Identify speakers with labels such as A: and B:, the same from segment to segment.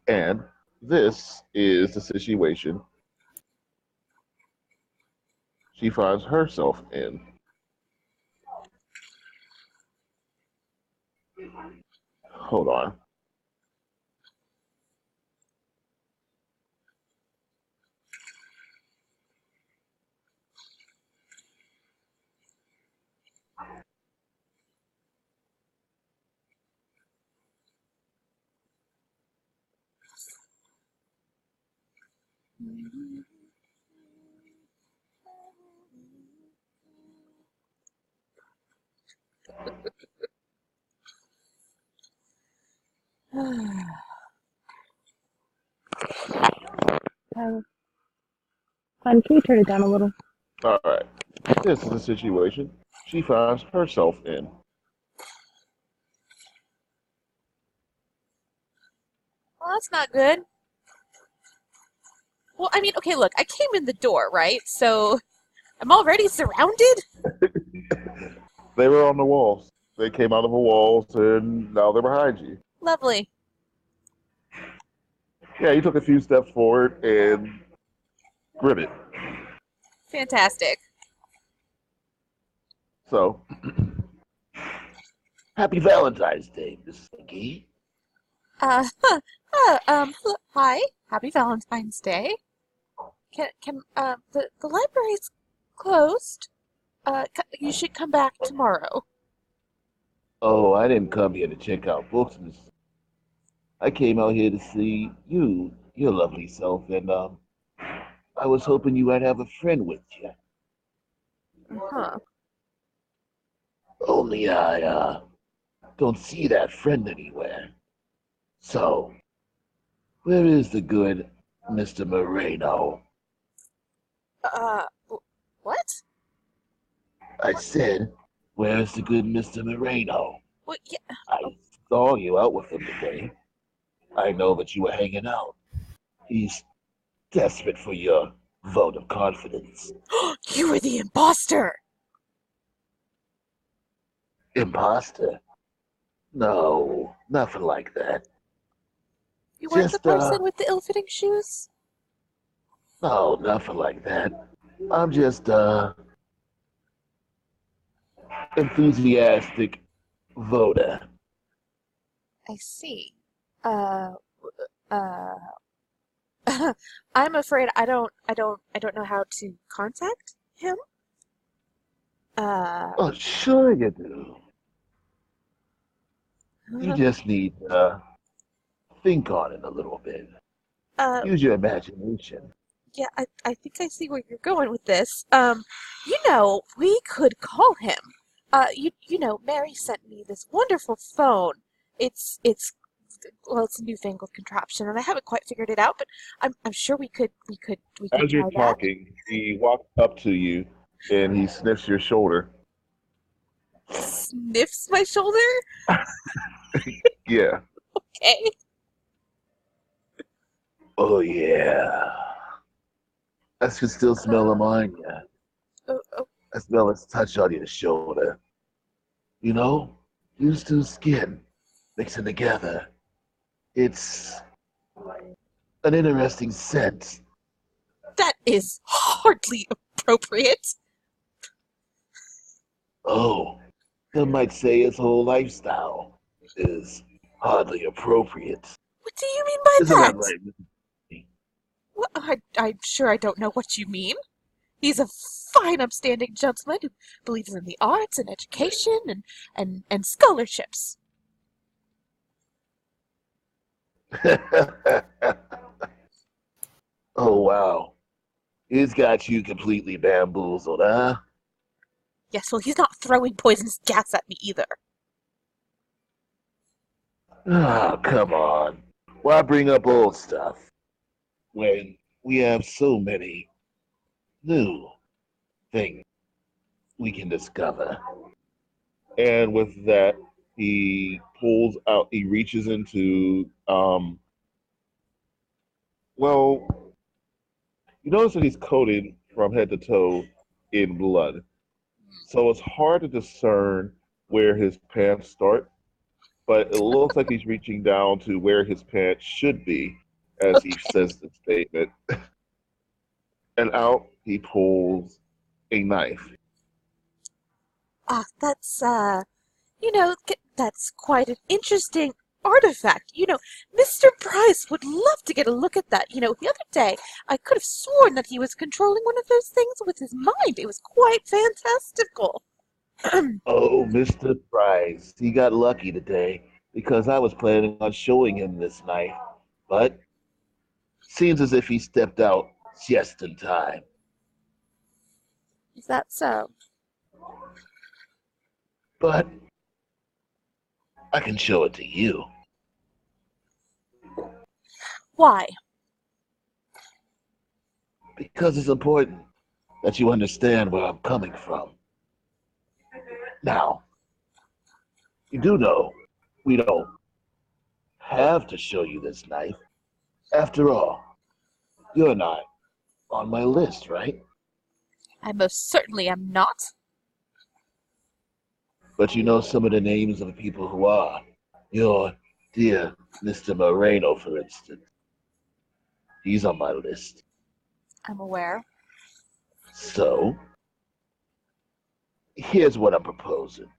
A: And this is the situation she finds herself in. Hold on.
B: Fun, can you turn it down a little?
A: All right. This is the situation she finds herself in.
C: Well, that's not good. Well, I mean, okay, look, I came in the door, right? So I'm already surrounded?
A: They were on the walls. They came out of the walls and now they're behind you.
C: Lovely.
A: Yeah, you took a few steps forward and grip it.
C: Fantastic.
A: So, happy Valentine's Day, Miss McGee.
C: Hi. Happy Valentine's Day. The library's closed. You should come back tomorrow.
A: Oh, I didn't come here to check out books, Miss. I came out here to see you, your lovely self, and I was hoping you might have a friend with you.
C: Huh.
A: Only I don't see that friend anywhere. So, where is the good Mr. Moreno?
C: Uh, what?
A: I said, where's the good Mr. Moreno?
C: What? Yeah.
A: I saw you out with him today. I know that you were hanging out. He's desperate for your vote of confidence.
C: You were the imposter!
A: Imposter? No, nothing like that.
C: You weren't the
A: Just,
C: person with the ill-fitting shoes?
A: no, nothing like that. I'm just, enthusiastic voter.
C: I see. Uh, uh, I'm afraid I don't know how to contact him. Uh,
A: Oh, sure you do. You just need to think on it a little bit.
C: uh,
A: Use your imagination.
C: yeah, I think I see where you're going with this. We could call him. Mary sent me this wonderful phone. It's a newfangled contraption, and I haven't quite figured it out, but I'm sure we could
A: As you're
C: try that.
A: talking, he walks up to you and he sniffs your shoulder.
C: Sniffs my shoulder?
A: Yeah.
C: Okay.
A: Oh, yeah. I can still smell ammonia.
C: Oh, oh,
A: I smell its touch on your shoulder. You know, used to skin mixing together. It's an interesting scent.
C: that is hardly appropriate.
A: Oh, some might say his whole lifestyle is hardly appropriate.
C: What do you mean by
A: Isn't that
C: that?
A: right, Mrs. B?
C: What, I'm sure I don't know what you mean. He's a fine, upstanding gentleman who believes in the arts and education and scholarships.
A: Oh, wow. He's got you completely bamboozled, huh?
C: Yes, well, he's not throwing poisonous gas at me either.
A: Oh, come on. Why bring up old stuff when we have so many new things we can discover? And with that, he reaches into, well, you notice that he's coated from head to toe in blood. So it's hard to discern where his pants start, but it looks like he's reaching down to where his pants should be as he
C: Okay.
A: says the statement. And out he pulls a knife.
C: Ah, that's quite an interesting artifact. Mr. Price would love to get a look at that. The other day I could have sworn that he was controlling one of those things with his mind. It was quite fantastical.
A: Oh, Mr. Price, he got lucky today because I was planning on showing him this knife, but seems as if he stepped out just in time.
C: Is that so?
A: But I can show it to you
C: Why?
A: because it's important that you understand where I'm coming from. Now, you do know we don't have to show you this knife. After all, you're not on my list, right?
C: I most certainly am not.
A: But you know some of the names of the people who are. Your dear Mr. Moreno, for instance. He's on my list.
C: I'm aware.
A: So, here's what I'm proposing.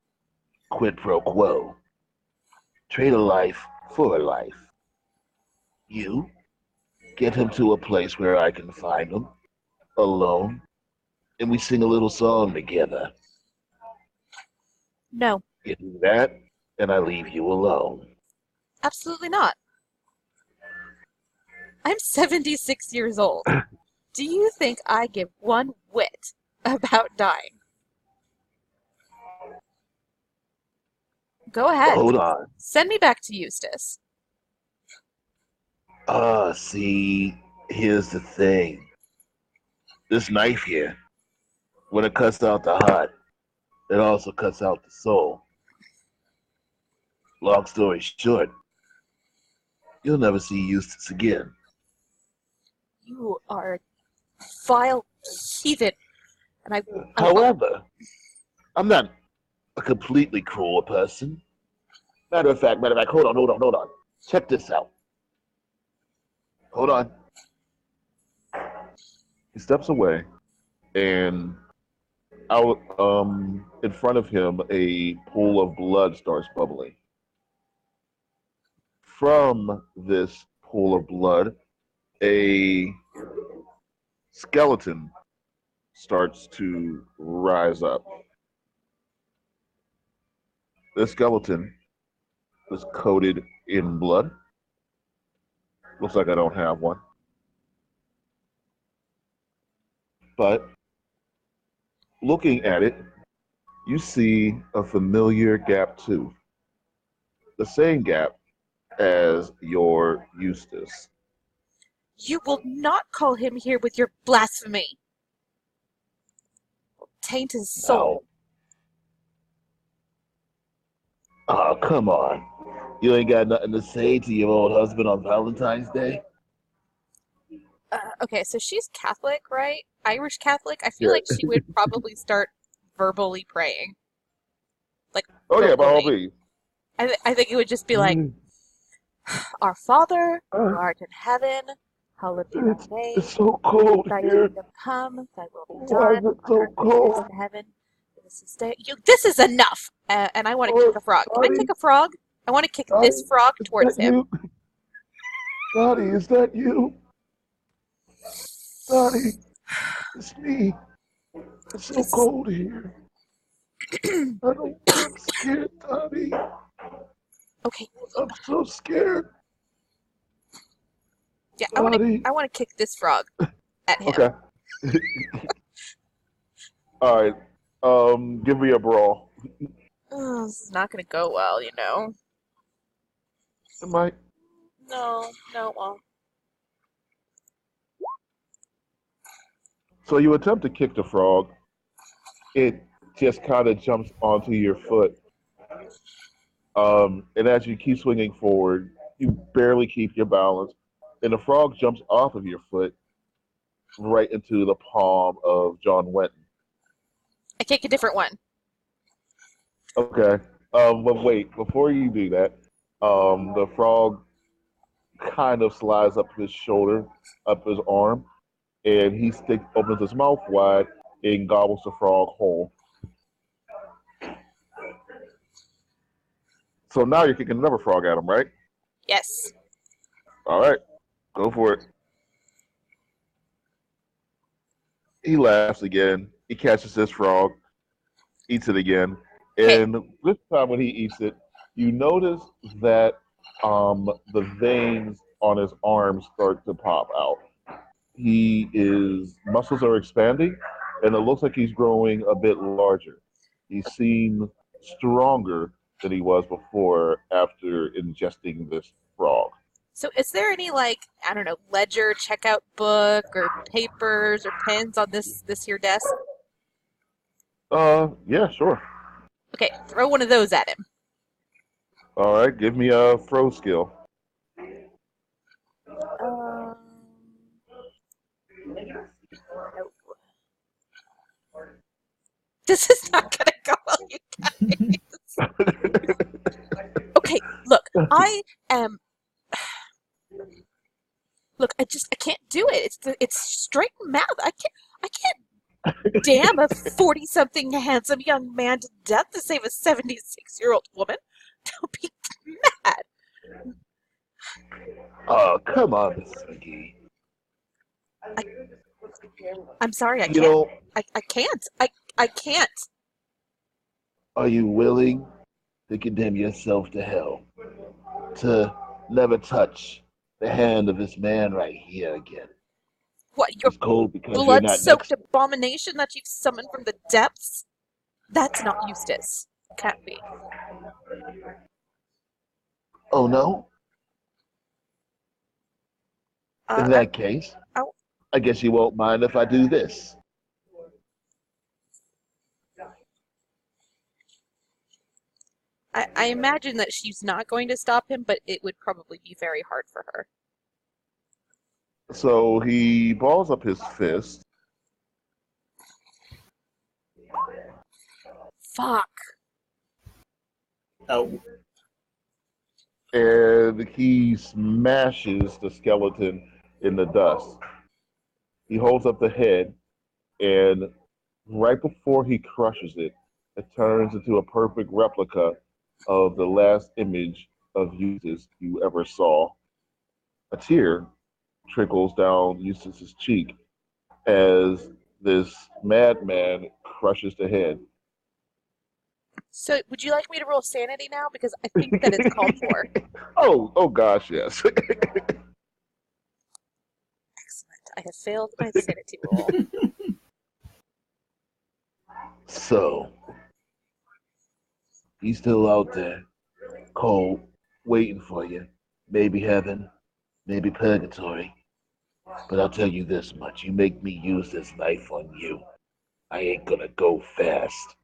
A: Quid pro quo. Trade a life for a life. You get him to a place where I can find him, alone, and we sing a little song together.
C: No,
A: You do that, and I leave you alone.
C: absolutely not. I'm 76 years old. Do you think I give one whit about dying? Go ahead.
A: Hold on.
C: Send me back to Eustace.
A: See, here's the thing. This knife here, when it cuts out the heart, it also cuts out the soul. Long story short, you'll never see Eustace again.
C: You are a vile heathen, and I won't.
A: However, I'm not a completely cruel person. Matter of fact, hold on. Check this out. Hold on. He steps away, and out in front of him, a pool of blood starts bubbling. From this pool of blood, a skeleton starts to rise up. The skeleton is coated in blood. Looks like I don't have one. But looking at it, you see a familiar gap tooth. The same gap as your Eustace.
C: You will not call him here with your blasphemy. Taint his soul.
A: Oh, come on. You ain't got nothing to say to your old husband on Valentine's Day?
C: Okay, so she's Catholic, right? Irish Catholic. I feel
A: Yeah.
C: like she would probably start verbally praying. Like,
A: Oh, yeah, by all
C: verbally.
A: means.
C: I think it would just be like, Our Father, who art in heaven, hallowed be thy
A: It's
C: name.
A: so cold
C: Thy
A: here.
C: kingdom come, thy will be
A: Why is
C: done,
A: it
C: on
A: so
C: earth as it is
A: cold?
C: in heaven. This is enough! And I want to kick
A: Oh,
C: a frog. Can I
A: Dottie,
C: kick a frog? I want to kick this
A: Dottie,
C: frog
A: is
C: towards
A: that
C: him.
A: you? Dottie, is that you? Dottie, it's me. It's so
C: He's
A: cold here. I'm scared, Dottie.
C: okay.
A: I'm so scared.
C: Yeah,
A: Dottie.
C: I want to kick this frog at him.
A: Okay. All right. Give me a brawl.
C: Oh, this is not going to go well, you know.
A: It might.
C: No, it won't.
A: So you attempt to kick the frog. It just kind of jumps onto your foot. And as you keep swinging forward, you barely keep your balance, and the frog jumps off of your foot right into the palm of John Wenton.
C: I kick a different one.
A: Okay. But wait, before you do that, the frog kind of slides up his shoulder, up his arm, and opens his mouth wide and gobbles the frog whole. So now you're kicking another frog at him, right?
C: Yes.
A: All right, go for it. He laughs again. He catches this frog, eats it again,
C: Okay.
A: and this time when he eats it, you notice that the veins on his arms start to pop out. His muscles are expanding, and it looks like he's growing a bit larger. He seems stronger than he was before after ingesting this frog.
C: So is there any like, I don't know, ledger, checkout book, or papers or pens on this here desk?
A: Yeah, sure.
C: Okay, throw one of those at him.
A: All right, give me a throw skill.
C: Um, no. This is not gonna go well, you guys. Okay, look, I am. Look, I can't do it. It's straight mouth. I can't damn a 40-something handsome young man to death to save a 76-year-old woman. Don't be mad.
A: Oh, come on, Mrs. McGee.
C: I, I'm sorry, I
A: You
C: can't.
A: know,
C: I can't. I can't.
A: are you willing to condemn yourself to hell? To never touch the hand of this man right here again?
C: What, your
A: It's cold because you're not
C: blood-soaked
A: next.
C: abomination that you've summoned from the depths? That's not Eustace. Can't be.
A: Oh no?
C: Uh,
A: In
C: I,
A: that case,
C: I,
A: I guess you won't mind if I do this.
C: I imagine that she's not going to stop him, but it would probably be very hard for her.
A: So he balls up his fist,
C: Fuck.
B: Oh,
A: and he smashes the skeleton in the dust. He holds up the head, and right before he crushes it, it turns into a perfect replica of the last image of Eustace you ever saw. A tear trickles down Eustace's cheek as this madman crushes the head.
C: So, would you like me to roll sanity now? Because I think that it's called for.
A: Oh gosh, yes.
C: Excellent. I have failed my sanity roll.
A: So, he's still out there, cold, waiting for you. Maybe heaven, maybe purgatory. But I'll tell you this much, you make me use this knife on you, I ain't gonna go fast.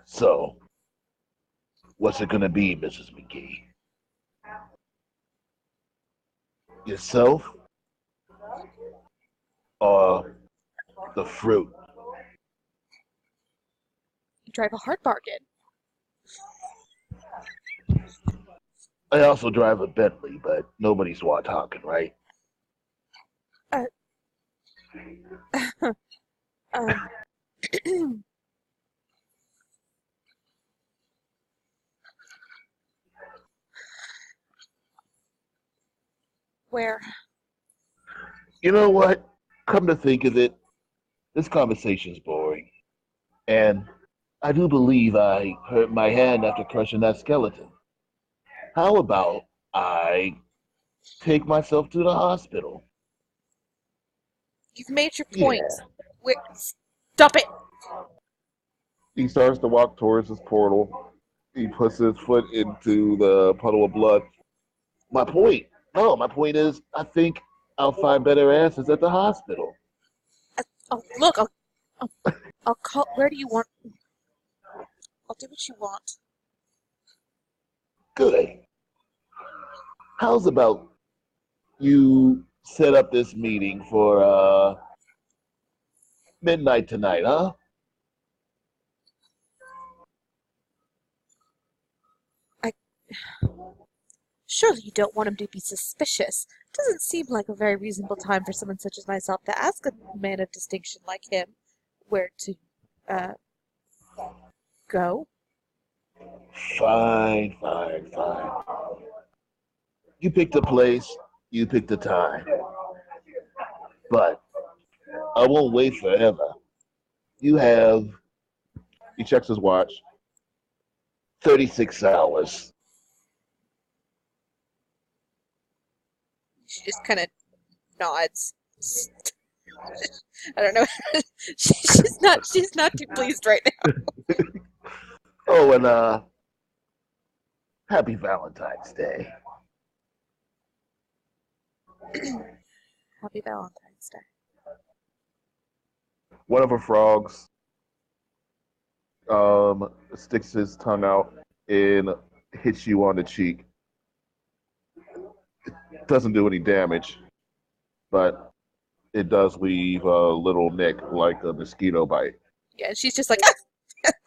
A: So, what's it gonna be, Mrs. McGee? Yourself or the fruit?
C: You drive a hard bargain.
A: I also drive a Bentley, but nobody's talking, right?
C: Uh, um, where?
A: You know what? Come to think of it, this conversation's boring. And I do believe I hurt my hand after crushing that skeleton. How about I take myself to the hospital?
C: You've made your point.
A: Yeah.
C: Where? Stop it!
A: He starts to walk towards his portal. He puts his foot into the puddle of blood. My point. No, my point is, I think I'll find better answers at the hospital.
C: Oh, look, I'll, I'll call. Where do you want? I'll do what you want.
A: Good. How's about you set up this meeting for midnight tonight, huh?
C: I Surely you don't want him to be suspicious. Doesn't seem like a very reasonable time for someone such as myself to ask a man of distinction like him where to, uh, go.
A: Fine, fine, fine. You picked a place, you picked a time. But I won't wait forever. You have, he checks his watch, 36 hours.
C: She just kind of nods. I don't know. She's not too pleased right now.
A: Oh, and happy Valentine's Day.
C: Happy Valentine's Day.
A: One of her frogs sticks his tongue out and hits you on the cheek. It doesn't do any damage, but it does leave a little nick like a mosquito bite.
C: Yeah, and she's just like,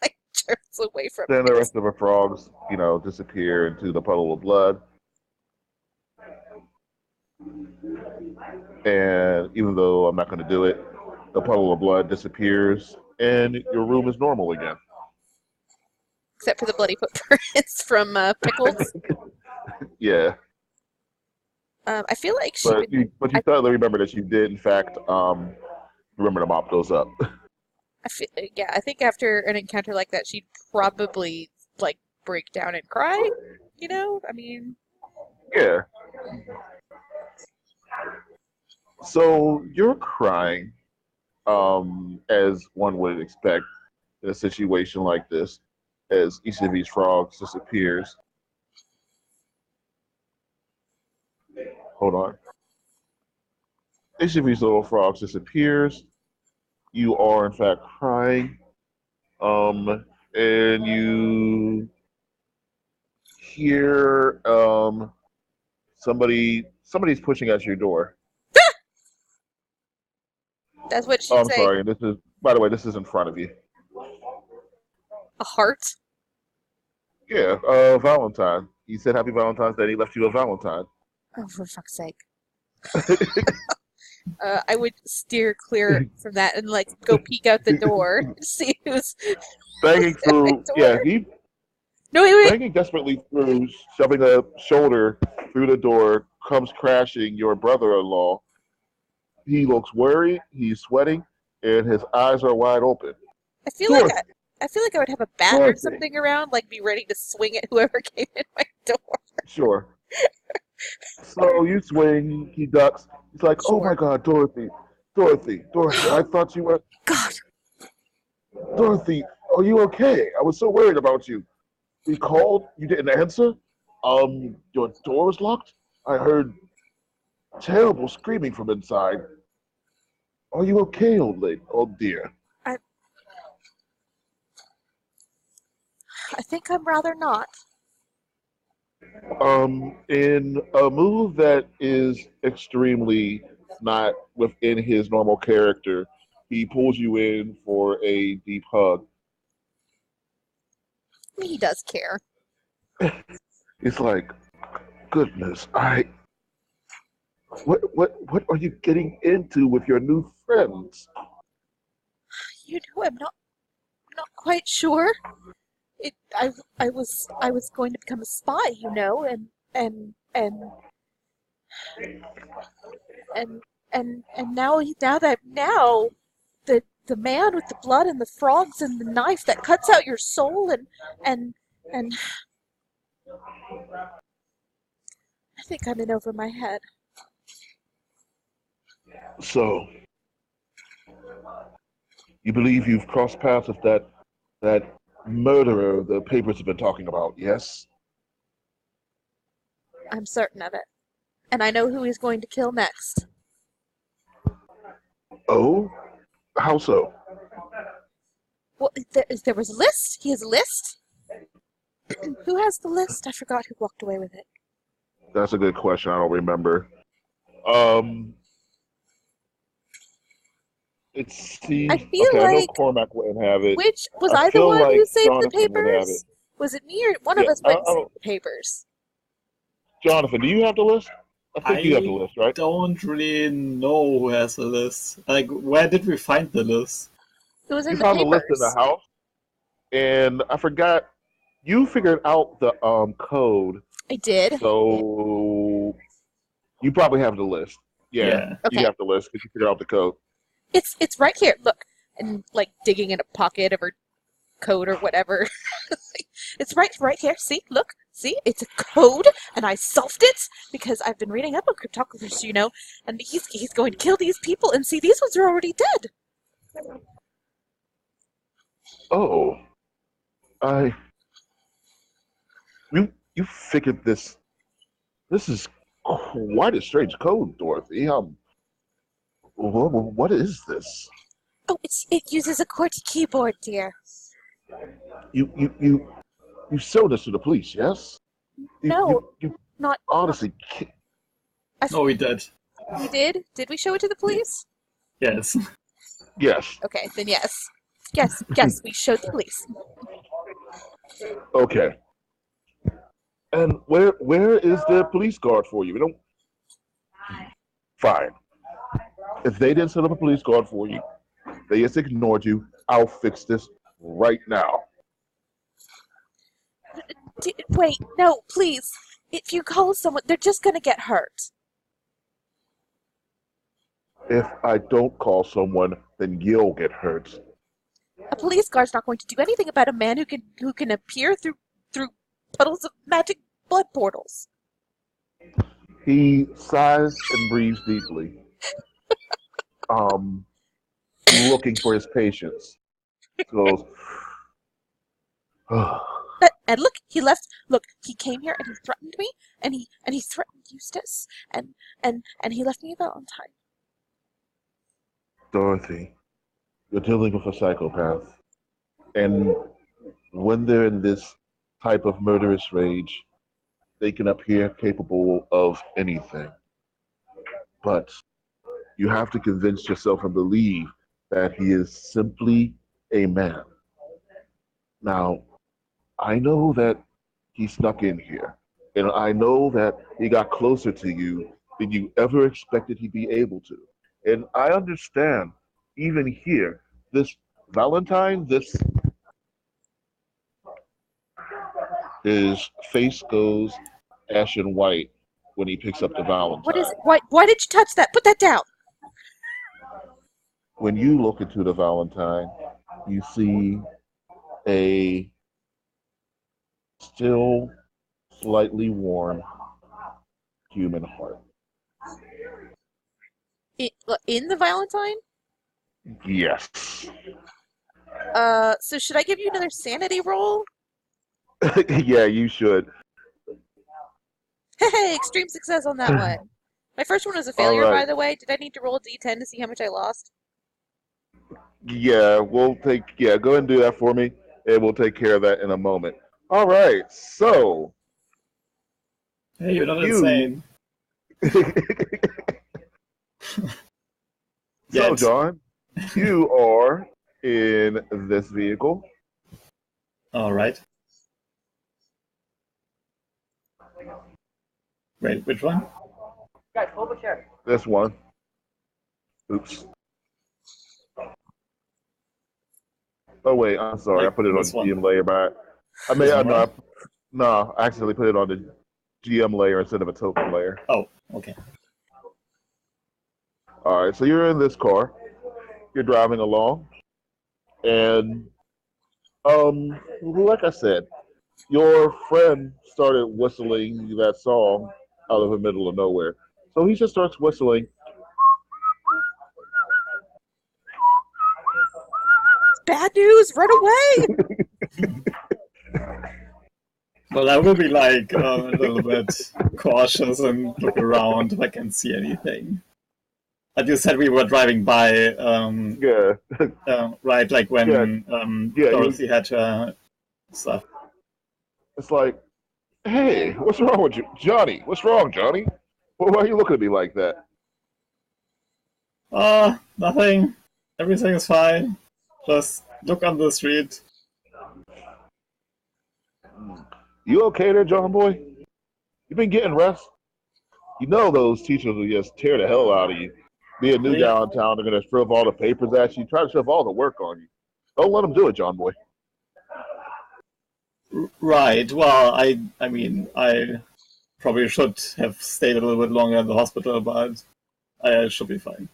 C: like jerks away from
A: Then
C: it.
A: the rest of her frogs, disappear into the puddle of blood. And even though I'm not going to do it, the puddle of blood disappears and your room is normal again.
C: Except for the bloody footprints from Pickles.
A: Yeah.
C: I feel like she
A: But
C: would.
A: you suddenly remember that you did, in fact, remember to mop those up.
C: I think after an encounter like that, she'd probably like break down and cry. You know, I mean.
A: Yeah. So you're crying, as one would expect in a situation like this, as each of these frogs disappears. Hold on. Each of these little frogs disappears. You are in fact crying, and you hear somebody's pushing at your door.
C: That's what
A: Oh,
C: she'd
A: I'm
C: say.
A: sorry. This is, by the way, this is in front of you.
C: A heart.
A: Yeah, Valentine. He said Happy Valentine's Day. And he left you a Valentine.
C: Oh, for fuck's sake. I would steer clear from that and like go peek out the door to see who's
A: Banging
C: at my
A: through, yeah,
C: door.
A: he
C: No, wait.
A: banging desperately through, shoving a shoulder through the door, comes crashing your brother-in-law. He looks worried. He's sweating, and his eyes are wide open.
C: I feel like
A: Dorothy,
C: I feel like I would have a bat or
A: Dorothy.
C: something around, like be ready to swing at whoever came in my door.
A: Sure. So you swing. He ducks. He's like, "Oh my
C: Sure.
A: God, Dorothy, Dorothy, Dorothy! I thought you were
C: God.
A: Dorothy. Are you okay? I was so worried about you. We called. You didn't answer. Your door was locked. I heard terrible screaming from inside. Are you okay, old lady? Oh dear."
C: I think I'm rather not.
A: In a move that is extremely not within his normal character, he pulls you in for a deep hug.
C: He does care.
A: It's like, goodness, what are you getting into with your new friends?
C: You know, I'm not quite sure. I was going to become a spy, you know, and now the man with the blood and the frogs and the knife that cuts out your soul and I think I'm in over my head.
A: So, you believe you've crossed paths with that murderer the papers have been talking about, yes?
C: I'm certain of it. And I know who he's going to kill next.
A: Oh? How so?
C: Well, there was a list. He has a list. Who has the list? I forgot who walked away with it.
A: That's a good question. I don't remember.
C: I
A: See,
C: feel
A: okay, I know
C: like
A: Cormac wouldn't have it.
C: which was
A: I
C: I the
A: feel
C: one
A: like
C: who saved the
A: Jonathan would have it.
C: papers? Was it me or one of
A: Yeah,
C: us went and saved the papers?
A: Jonathan, do you have the list? I think you have the
B: I
A: list, right?
B: don't really know who has a list. Like, where did we find the list?
C: It was
A: You
C: in the
A: found the list in the
C: papers.
A: house, and I forgot you figured out the code,
C: I did.
A: so you probably have the list. Yeah,
B: Yeah.
A: you
C: Okay.
A: have the list because you figured out the code.
C: It's right here. Look, and like digging in a pocket of her coat or whatever. It's right here. See, look, see, it's a code, and I solved it because I've been reading up on cryptographers, and he's going to kill these people. And see, these ones are already dead.
A: Oh, I you figured this. This is quite a strange code, Dorothy. What is this?
C: Oh, it uses a QWERTY keyboard, dear.
A: You showed this to the police, yes?
C: No,
A: You
C: not.
A: honestly,
B: No, we did.
C: We did? Did we show it to the police?
B: Yes.
A: yes.
C: Okay, then yes. Yes, we showed the police.
A: Okay. And where is the police guard for you? We don't. Fine. If they didn't set up a police guard for you, they just ignored you. I'll fix this right now.
C: Wait, no, please. If you call someone, they're just gonna get hurt.
A: If I don't call someone, then you'll get hurt.
C: A police guard's not going to do anything about a man who can appear through puddles of magic blood portals.
A: He sighs and breathes deeply. Looking for his patience. Goes.
C: And look, he left. Look, he came here and he threatened me, and he threatened Eustace, and he left me a Valentine.
A: Dorothy, you're dealing with a psychopath. And when they're in this type of murderous rage, they can appear capable of anything. But you have to convince yourself and believe that he is simply a man. Now, I know that he snuck in here, and I know that he got closer to you than you ever expected he'd be able to. And I understand, even here, this Valentine, his face goes ashen white when he picks up the Valentine.
C: What is it? Why did you touch that? Put that down.
A: When you look into the Valentine, you see a still slightly warm human heart.
C: In the Valentine?
A: Yes.
C: So should I give you another sanity roll?
A: Yeah, you should.
C: Hey, extreme success on that one. My first one was a failure,
A: All right.
C: by the way. Did I need to roll a d10 to see how much I lost?
A: Yeah, go ahead and do that for me, and we'll take care of that in a moment. All right, so
B: Hey, you're not
A: You-
B: insane.
A: so
B: Yet.
A: John, you are in this vehicle.
B: All right. Wait, which one?
D: Guys, pull up a chair.
A: This one. Oops. Oh wait, I'm sorry. I put it on
B: This one.
A: GM layer, but I I accidentally put it on the GM layer instead of a token layer.
B: Oh, okay.
A: All right, so you're in this car. You're driving along, and like I said, your friend started whistling that song out of the middle of nowhere. So he just starts whistling.
C: Bad news! Run away!
B: Well, I will be like a little bit cautious and look around if I can see anything. As you said, we were driving by,
A: Yeah,
B: right? Like when
A: Yeah,
B: Dorothy had her stuff.
A: it's like, hey, what's wrong with you, Johnny? What's wrong, Johnny? Why are you looking at me like that?
B: Nothing. Everything is fine. Just look on the street.
A: You okay there, John boy? You been getting rest? You know those teachers will just tear the hell out of you. Being new
B: Yeah.
A: downtown, they're gonna shove all the papers at you, try to shove all the work on you. Don't let them do it, John boy.
B: Right. Well, I mean, I probably should have stayed a little bit longer in the hospital, but I should be fine.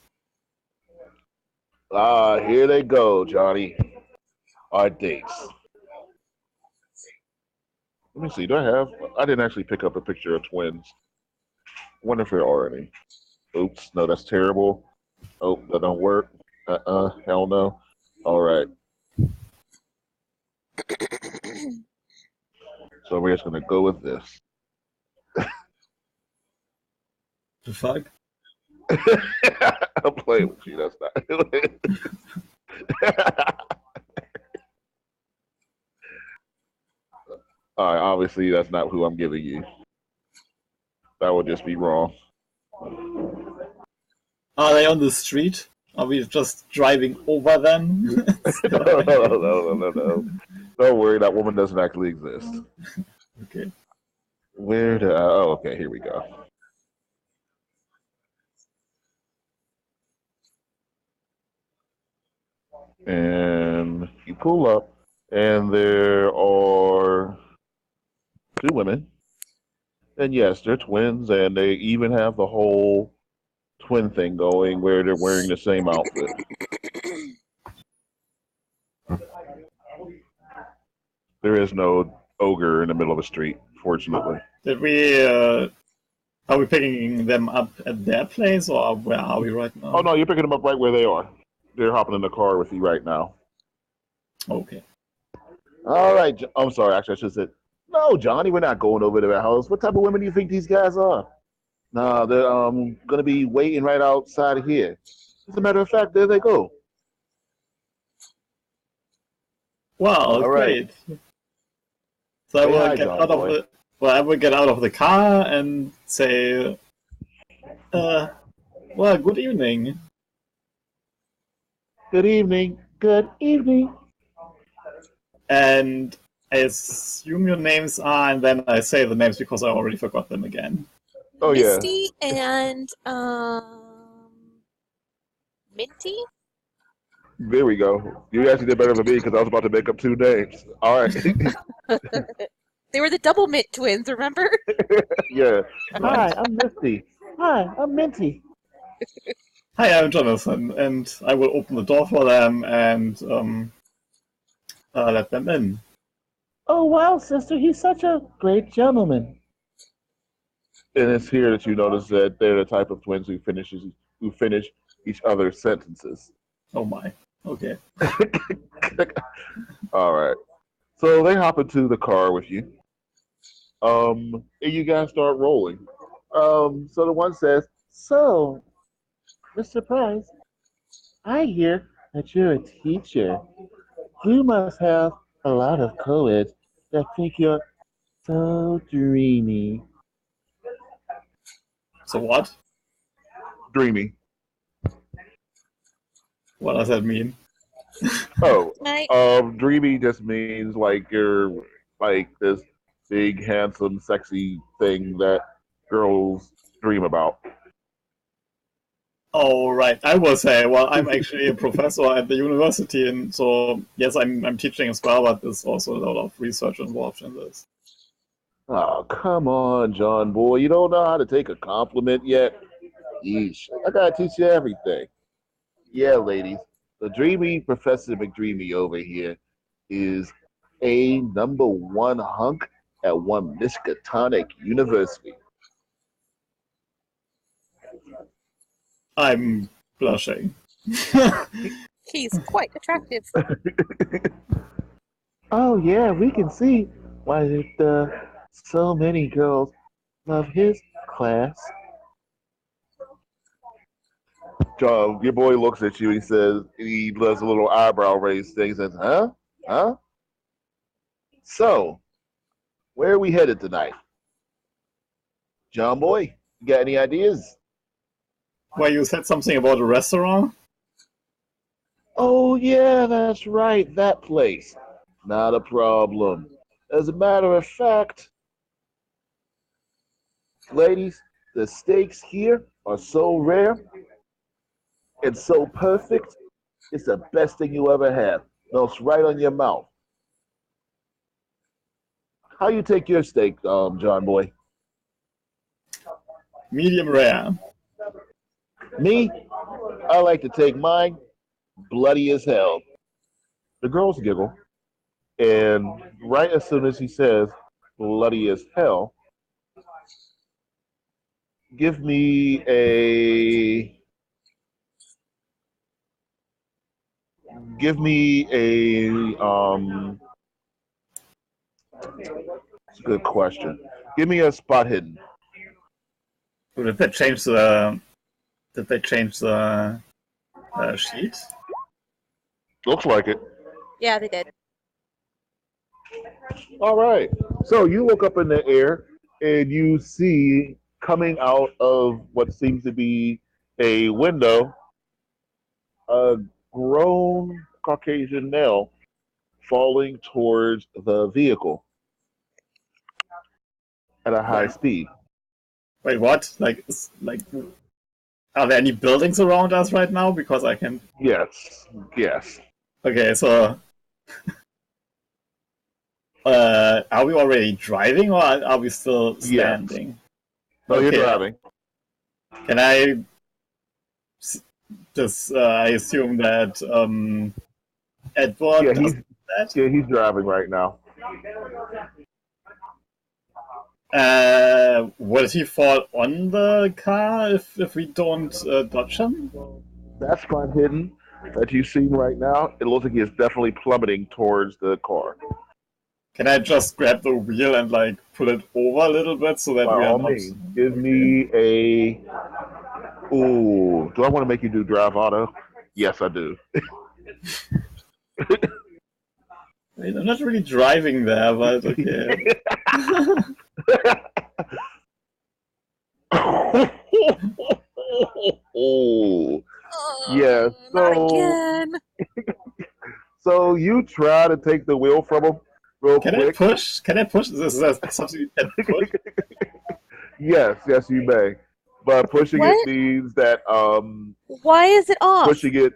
A: Ah, here they go, Johnny. Our dates. Let me see. Do I have? I didn't actually pick up a picture of twins. I wonder if there are any. Oops. No, that's terrible. Oh, that don't work. Hell no. All right. So we're just gonna go with this.
B: The fuck?
A: I'm playing with you. That's not. All right. Obviously, that's not who I'm giving you. That would just be wrong.
B: Are they on the street? Are we just driving over them?
A: No. Don't worry. That woman doesn't actually exist.
B: Okay.
A: Where do? Oh, okay. Here we go. And you pull up, and there are two women. And yes, they're twins, and they even have the whole twin thing going where they're wearing the same outfit. There is no ogre in the middle of the street, fortunately.
B: Did we? Are we picking them up at their place, or where are we right now?
A: Oh no, you're picking them up right where they are. They're hopping in the car with you right now.
B: Okay.
A: All right. I'm sorry. Actually, I should have said, no, Johnny, we're not going over to their house. What type of women do you think these guys are? Nah, they're going to be waiting right outside of here. As a matter of fact, there they go.
B: Wow,
A: All right.
B: great. So I
A: Say
B: will
A: hi,
B: get
A: John
B: out of
A: boy.
B: the. Well, I will get out of the car and say, well, good evening.
A: Good evening. Good evening.
B: And I assume your names are, and then I say the names because I already forgot them again.
A: Oh, yeah.
C: Misty and Minty.
A: There we go. You actually did better than me because I was about to make up two names. All right.
C: They were the double mint twins, remember?
A: Yeah.
B: Right.
A: Hi, I'm Misty. Hi, I'm Minty.
B: Hi, I'm Jonathan, and I will open the door for them and let them in.
A: Oh, wow, sister. He's such a great gentleman. And it's here that you notice that they're the type of twins who finish each other's sentences.
B: Oh my. Okay.
A: All right. So they hop into the car with you. And you guys start rolling. So the one says, "So, Mr. Price, I hear that you're a teacher. You must have a lot of co-eds that think you're so dreamy."
B: So what?
A: Dreamy.
B: What does that mean?
A: Oh,
C: Night.
A: dreamy just means like you're like this big, handsome, sexy thing that girls dream about.
B: Oh, right. I will say, well, I'm actually a professor at the university, and so, yes, I'm teaching as well, but there's also a lot of research involved in this.
A: Oh, come on, John boy. You don't know how to take a compliment yet? Yeesh. I gotta teach you everything. Yeah, ladies. The dreamy Professor McDreamy over here is a number one hunk at one Miskatonic University.
B: I'm blushing.
C: He's quite attractive.
A: Oh, yeah, we can see why so many girls love his class. John, your boy looks at you. He says, he does a little eyebrow raise thing. He says, huh? Huh? So, where are we headed tonight? John boy, you got any ideas?
B: Well, you said something about a restaurant?
A: Oh, yeah, that's right, that place. Not a problem. As a matter of fact, ladies, the steaks here are so rare and so perfect, it's the best thing you ever had. Melts right on your mouth. How you take your steak, John Boy?
B: Medium rare.
A: Me, I like to take mine bloody as hell. The girls giggle, and right as soon as he says bloody as hell, give me a it's a good question. Give me a spot hidden.
B: Did they change the sheet?
A: Looks like it.
C: Yeah, they did.
A: All right. So you look up in the air and you see coming out of what seems to be a window a grown Caucasian male falling towards the vehicle at a high speed.
B: Wait, what? Are there any buildings around us right now? Because I can.
A: Yes, yes.
B: Okay, so are we already driving or are we still standing?
A: Yes. No, you're driving.
B: Can I just I assume that Edward does that?
A: Yeah, he's driving right now.
B: Will he fall on the car if we don't dodge him?
A: That spot hidden that you've seen right now, it looks like he's definitely plummeting towards the car.
B: Can I just grab the wheel and like pull it over a little bit so that
A: By
B: we are
A: all
B: not...
A: means, give me a. Ooh, do I want to make you do drive auto? Yes, I do.
B: Wait, I'm not really driving there, but okay.
A: Oh, yeah.
C: Not again.
A: So you try to take the wheel from him real
B: Can
A: quick.
B: I push? Can I push? Is that something you can push?
A: Yes, you may. But pushing
C: What?
A: it means that
C: Why is it off?
A: pushing it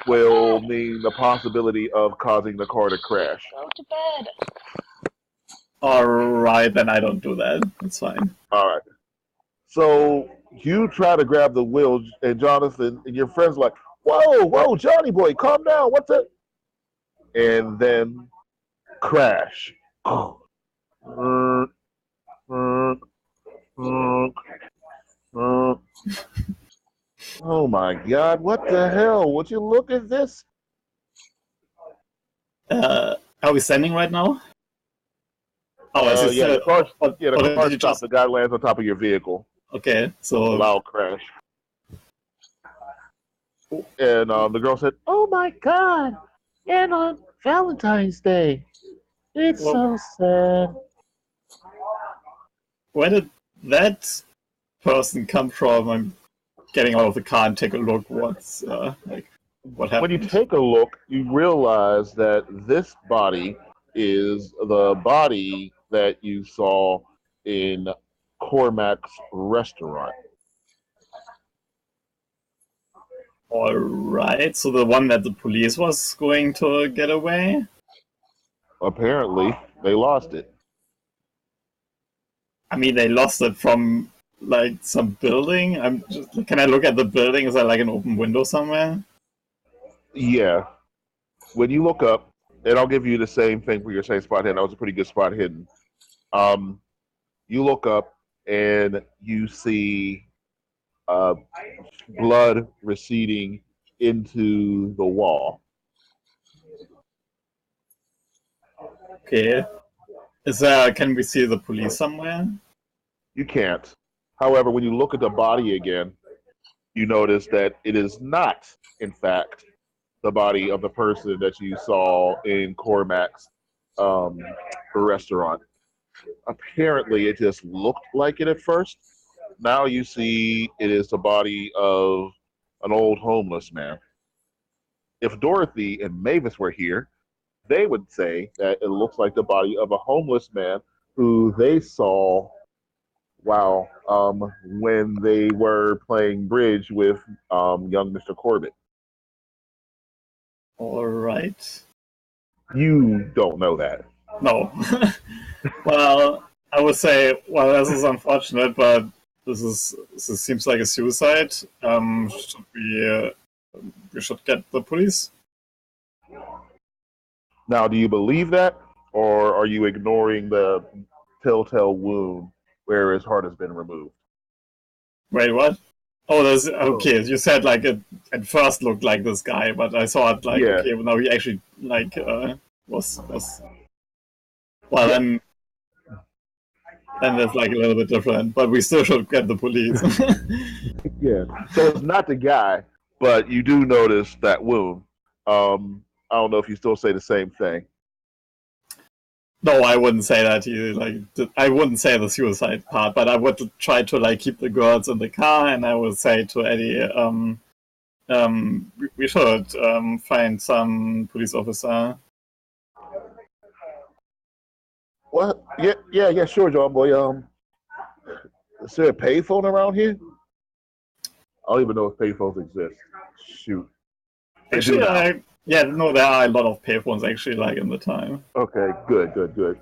A: will mean the possibility of causing the car to crash.
C: Go to bed.
B: Alright, then I don't do that. It's fine.
A: All right. So you try to grab the wheel, and Jonathan and your friends like, whoa, Johnny boy, calm down. What's it? And then crash. Oh my God! What the hell? Would you look at this?
B: Are we standing right now? Oh,
A: Yeah, the car. Yeah, the car
B: did you
A: stops.
B: just...
A: The guy lands on top of your vehicle.
B: Okay, so...
A: Loud crash. And the girl said, "Oh my God!" And on Valentine's Day, it's so sad.
B: Where did that person come from? I'm getting out of the car and take a look. What's what happened?
A: When you take a look, you realize that this body is the body that you saw in Cormac's restaurant.
B: Alright, so the one that the police was going to get away?
A: Apparently, they lost it.
B: I mean, they lost it from, like, some building? Can I look at the building? Is there, like, an open window somewhere?
A: Yeah. When you look up, and I'll give you the same thing for your same spot hidden. That was a pretty good spot hidden. You look up and you see blood receding into the wall.
B: Okay. Can we see the police somewhere?
A: You can't. However, when you look at the body again, you notice that it is not, in fact, the body of the person that you saw in Cormac's restaurant. Apparently, it just looked like it at first. Now you see it is the body of an old homeless man. if Dorothy and Mavis were here, they would say that it looks like the body of a homeless man who they saw, wow, when they were playing bridge with young Mr. Corbett.
B: All right.
A: You don't know that.
B: No. Well, I would say, well, this is unfortunate, but this seems like a suicide. Should we should get the police?
A: Now, do you believe that, or are you ignoring the telltale wound where his heart has been removed?
B: Wait, what? Oh, there's okay. You said like it at first looked like this guy, but I thought like
A: Yeah.
B: okay, no, he actually like was well then that's like a little bit different. But we still should get the police.
A: Yeah. So it's not the guy, but you do notice that wound. I don't know if you still say the same thing.
B: No, I wouldn't say that. I wouldn't say the suicide part, but I would try to like keep the girls in the car, and I would say to Eddie, we should find some police officer.
A: What? Yeah, sure, John boy. Is there a payphone around here? I don't even know if payphones exist. Shoot. They do now.
B: Actually, yeah, no, there are a lot of payphones actually, like in the time.
A: Okay, good.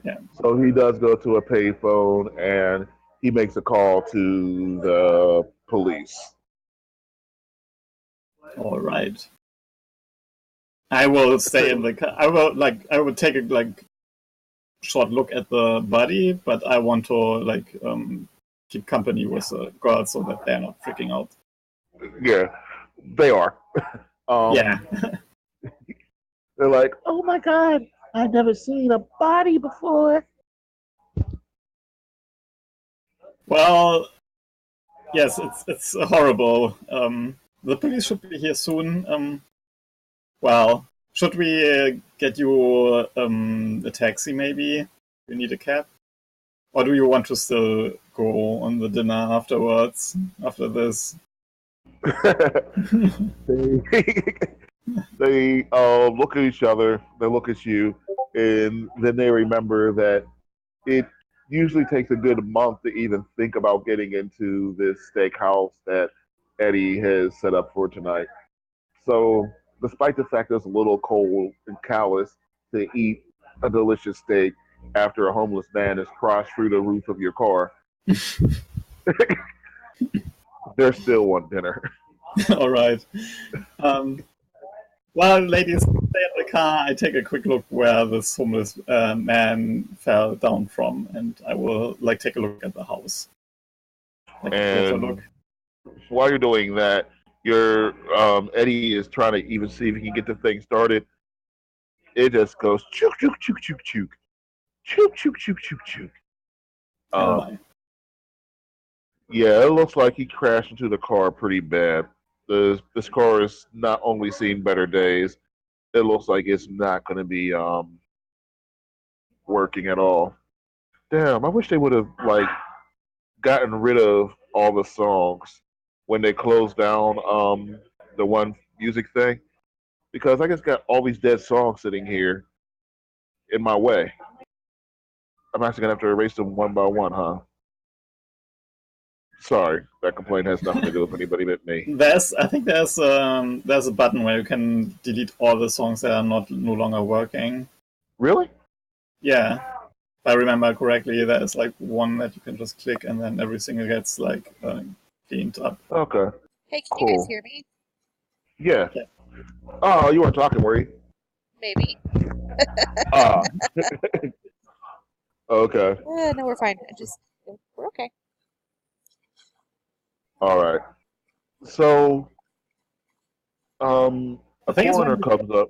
B: Yeah.
A: So he does go to a payphone and he makes a call to the police.
B: All right. I will stay in the car. I would take a like short look at the body, but I want to keep company with the girls so that they're not freaking out.
A: Yeah, they are.
B: Yeah.
A: They're like, oh my God, I've never seen a body before.
B: Well, yes, it's horrible. The police should be here soon. Well, should we get you a taxi maybe? You need a cab? Or do you want to still go on the dinner afterwards, after this?
A: They look at each other, they look at you, and then they remember that it usually takes a good month to even think about getting into this steakhouse that Eddie has set up for tonight. So, despite the fact that it's a little cold and callous to eat a delicious steak after a homeless man has crashed through the roof of your car, they still want dinner.
B: All right. Well, ladies, stay in the car. I take a quick look where this homeless man fell down from, and I will take a look at the house.
A: And while you're doing that, your Eddie is trying to even see if he can get the thing started. It just goes chook chook chook chook chook chook chook chook chook chook. Yeah, it looks like he crashed into the car pretty bad. This car has not only seen better days, it looks like it's not going to be working at all. Damn, I wish they would have gotten rid of all the songs when they closed down the one music thing, because I just got all these dead songs sitting here in my way. I'm actually gonna have to erase them one by one, huh? Sorry, that complaint has nothing to do with anybody but me.
B: I think there's a button where you can delete all the songs that are no longer working.
A: Really?
B: Yeah, if I remember correctly, there's one that you can just click and then everything gets cleaned up.
A: Okay.
C: Hey, can
A: Cool.
C: you guys hear me?
A: Yeah.
B: Yeah.
A: Oh, you weren't talking, were you?
C: Maybe.
A: Ah. Okay.
C: No, we're fine. We're okay.
A: All right. So,
B: I
A: a
B: think
A: foreigner comes up.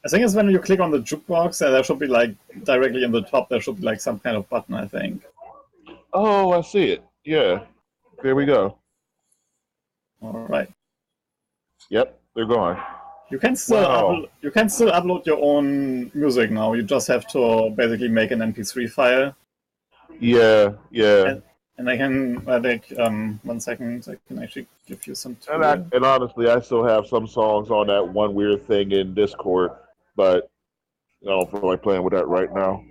B: I think it's when you click on the jukebox, and there should be directly in the top. There should be some kind of button. I think.
A: Oh, I see it. Yeah. There we go.
B: All right.
A: Yep, they're gone.
B: You can still upload your own music now. You just have to basically make an MP3 file.
A: Yeah.
B: And I can, like, 1 second, I can actually give you some
A: And
B: tool.
A: and honestly, I still have some songs on that one weird thing in Discord, but I don't feel like playing with that right now.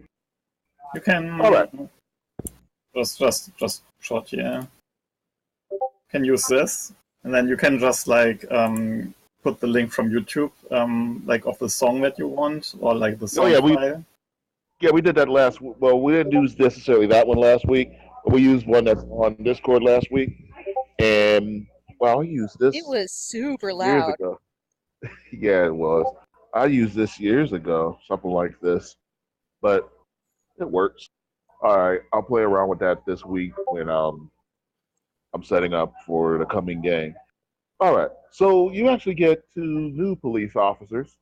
B: You can
A: All right.
B: just short here. Can use this, and then you can just like put the link from YouTube, like of the song that you want, or like the song file.
A: We did that last. Well, we didn't use necessarily that one last week, but we used one that's on Discord last week, and well, I used this.
C: It was super
A: years
C: loud.
A: ago. Yeah, it was. I used this years ago, something like this, but it works. All right, I'll play around with that this week when I'm setting up for the coming game. All right, so you actually get 2 new police officers.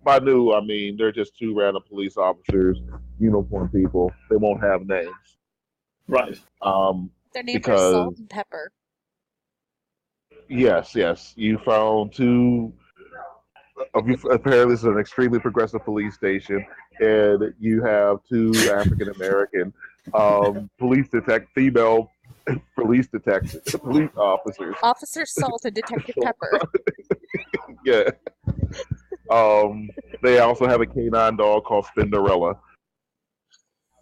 A: By new, I mean they're just 2 random police officers, uniform people. They won't have names.
B: Right.
C: Their names
A: because
C: are Salt and Pepper.
A: yes, you found 2. Apparently, this is an extremely progressive police station, and you have 2 African American female police officers.
C: Officer Salt and Detective Pepper.
A: Yeah. They also have a canine dog called Spinderella.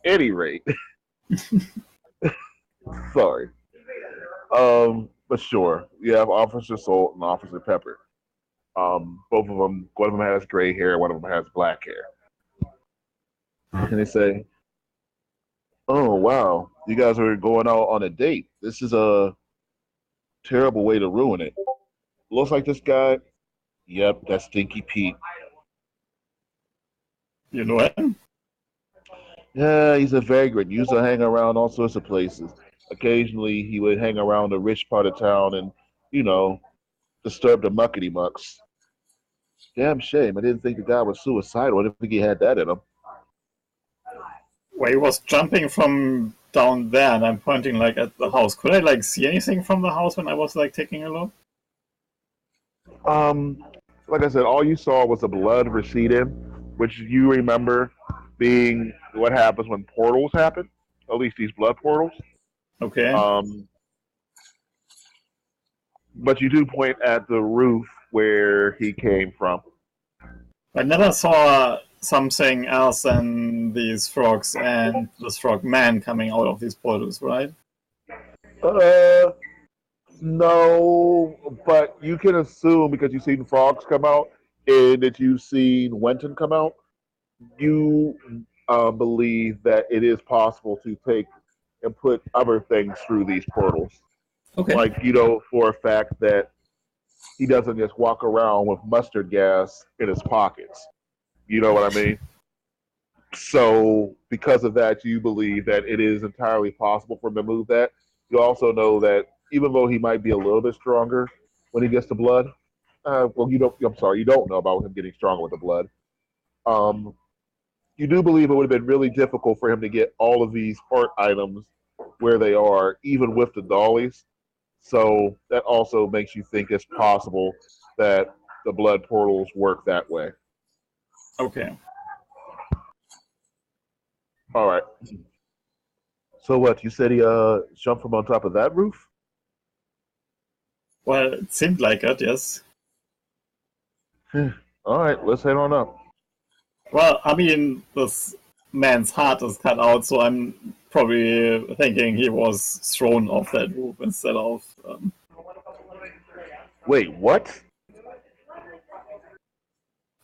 A: Any rate, sorry. But sure, you have Officer Salt and Officer Pepper. Both of them, one of them has gray hair, one of them has black hair. And they say, "Oh wow, you guys are going out on a date. This is a terrible way to ruin it. Looks like this guy. Yep, that's Stinky Pete.
B: You know him?
A: Yeah, he's a vagrant. Used to hang around all sorts of places. Occasionally, he would hang around the rich part of town and, you know, disturb the muckety mucks. Damn shame. I didn't think the guy was suicidal. I didn't think he had that in him."
B: Well, he was jumping from down there, and I'm pointing like at the house. Could I like see anything from the house when I was like taking a look?
A: Like I said, all you saw was the blood receding, which you remember being what happens when portals happen. At least these blood portals.
B: Okay.
A: But you do point at the roof where he came from.
B: I never saw something else than these frogs and this frog man coming out of these portals, right?
A: No, but you can assume because you've seen frogs come out and that you've seen Wenton come out, you believe that it is possible to take and put other things through these portals.
B: Okay.
A: Like, you know, for a fact that he doesn't just walk around with mustard gas in his pockets. You know what I mean? So, because of that, you believe that it is entirely possible for him to move that. You also know that even though he might be a little bit stronger when he gets the blood, you don't know about him getting stronger with the blood. You do believe it would have been really difficult for him to get all of these art items where they are, even with the dollies. So that also makes you think it's possible that the blood portals work that way.
B: Okay.
A: All right. So what? You said he jumped from on top of that roof?
B: Well, it seemed like it, yes.
A: All right, let's head on up.
B: Well, I mean, this man's heart is cut out, so I'm probably thinking he was thrown off that roof instead of...
A: Wait, what?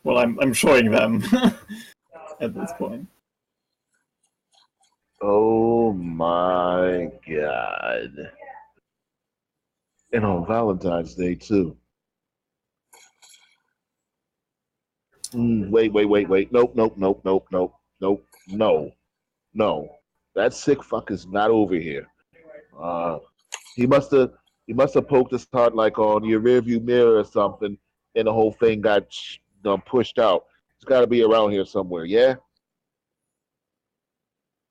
B: Well, I'm showing them at this point.
A: Oh my God. And on Valentine's Day, too. Wait. Nope. No. That sick fucker's not over here. He must have poked his heart like on your rearview mirror or something, and the whole thing got pushed out. It's got to be around here somewhere, yeah?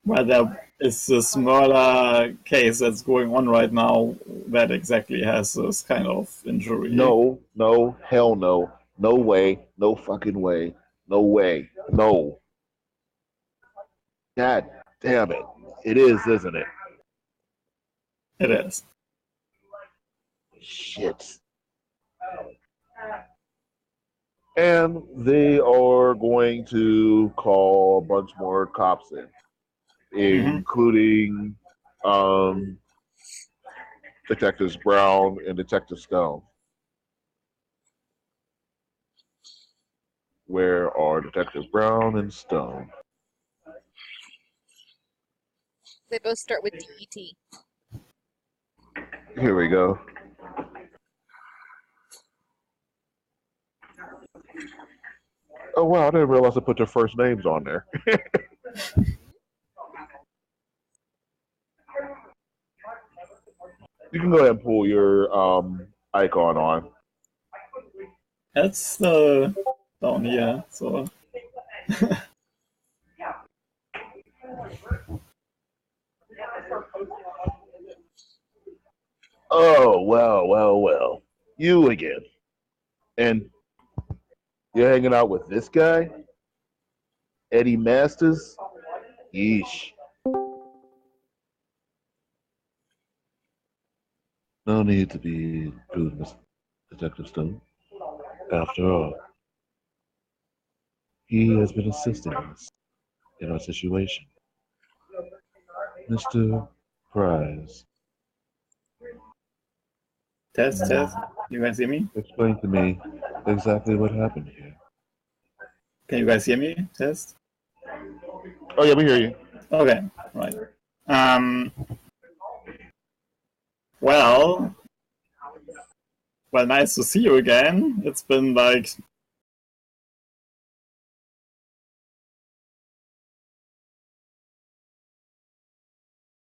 B: Well, there is this murder case that's going on right now that exactly has this kind of injury.
A: No, hell no. No way, no fucking way. No way, no. God damn it. It is, isn't it?
B: It is.
A: Shit. And they are going to call a bunch more cops in, including Detectives Brown and Detective Stone. Where are Detective Brown and Stone?
C: They both start with DET.
A: Here we go. Oh wow, I didn't realize I put their first names on there. You can go ahead and pull your icon on.
B: That's down here, so.
A: Oh, well. You again. And you're hanging out with this guy? Eddie Masters? Yeesh. No need to be rude, Mr. Detective Stone. After all, he has been assisting us in our situation. Mr. Prize,
B: Test. You guys hear me?
A: explain to me exactly what happened here.
B: Can you guys hear me? Test.
A: Oh yeah, we hear you.
B: Okay, right. Well, nice to see you again. It's been like